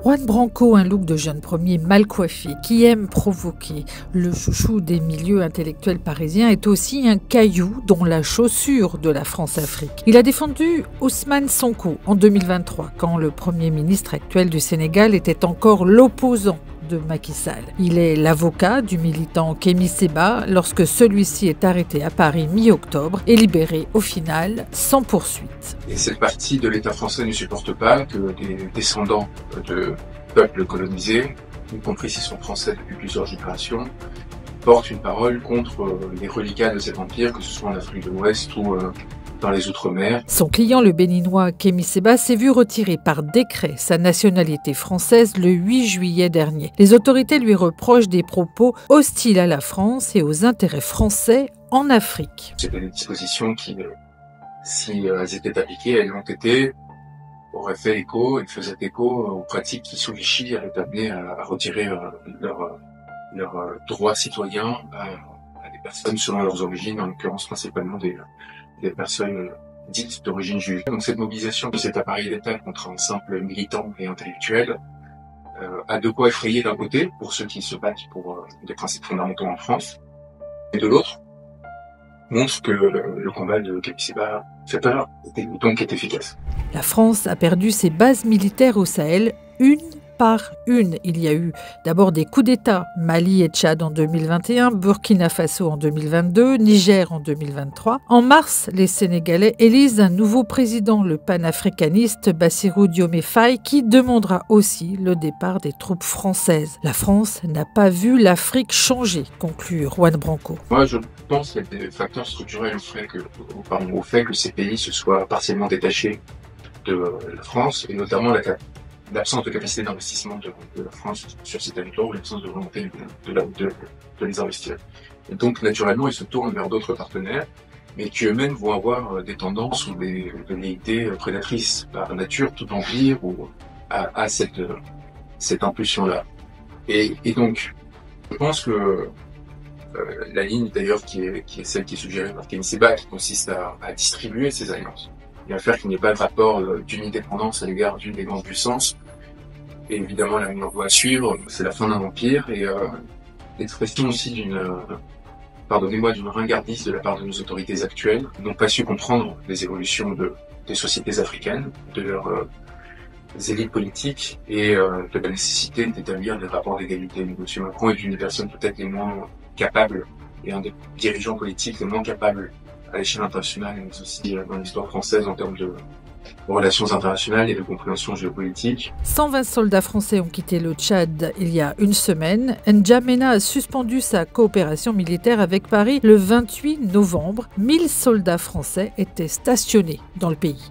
Juan Branco, un look de jeune premier mal coiffé, qui aime provoquer. Le chouchou des milieux intellectuels parisiens est aussi un caillou dont la chaussure de la France-Afrique. Il a défendu Ousmane Sonko en 2023, quand le Premier ministre actuel du Sénégal était encore l'opposant de Macky Sall. Il est l'avocat du militant Kémi Séba lorsque celui-ci est arrêté à Paris mi-octobre et libéré au final sans poursuite. Et cette partie de l'État français ne supporte pas que des descendants de peuples colonisés, y compris s'ils sont français depuis plusieurs générations, portent une parole contre les reliquats de cet empire, que ce soit en Afrique de l'Ouest ou dans les Outre-mer. Son client, le béninois Kémi Séba, s'est vu retirer par décret sa nationalité française le 8 juillet dernier. Les autorités lui reprochent des propos hostiles à la France et aux intérêts français en Afrique. C'était des dispositions qui, si elles étaient appliquées, elles l'ont été, auraient fait écho et faisaient écho aux pratiques qui, sous Vichy, allaient amener à retirer leurs droits citoyens à des personnes selon leurs origines, en l'occurrence principalement des personnes dites d'origine juive. Donc cette mobilisation de cet appareil d'État contre un simple militant et intellectuel a de quoi effrayer d'un côté, pour ceux qui se battent pour des principes fondamentaux en France, et de l'autre, montre que le combat de Kémi Séba fait peur et donc est efficace. La France a perdu ses bases militaires au Sahel, une par une. Il y a eu d'abord des coups d'État, Mali et Tchad en 2021, Burkina Faso en 2022, Niger en 2023. En mars, les Sénégalais élisent un nouveau président, le panafricaniste Bassirou Diomaye Faye, qui demandera aussi le départ des troupes françaises. La France n'a pas vu l'Afrique changer, conclut Juan Branco. Moi, je pense qu'il y a des facteurs structurels au fait que ces pays se soient partiellement détachés de la France, et notamment l'absence de capacité d'investissement de la France sur ces territoires, ou l'absence de volonté de les investir. Et donc, naturellement, ils se tournent vers d'autres partenaires, mais qui eux-mêmes vont avoir des tendances ou des velléités prédatrices par nature. Tout empire ou à cette impulsion-là. Et donc, je pense que la ligne d'ailleurs qui est celle qui est suggérée par Kémi Séba, qui consiste à distribuer ces alliances et à faire qu'il n'y ait pas de rapport d'unidépendance à l'égard d'une des grandes puissances. Et évidemment, la meilleure voie à suivre, c'est la fin d'un empire et l'expression aussi d'une ringardise de la part de nos autorités actuelles, n'ont pas su comprendre les évolutions des sociétés africaines, de leurs élites politiques et de la nécessité d'établir des rapports d'égalité. M. Macron est une des personnes peut-être les moins capables et un des dirigeants politiques les moins capables à l'échelle internationale, mais aussi dans l'histoire française en termes de relations internationales et de compréhension géopolitique. 120 soldats français ont quitté le Tchad il y a une semaine. N'Djamena a suspendu sa coopération militaire avec Paris le 28 novembre. 1000 soldats français étaient stationnés dans le pays.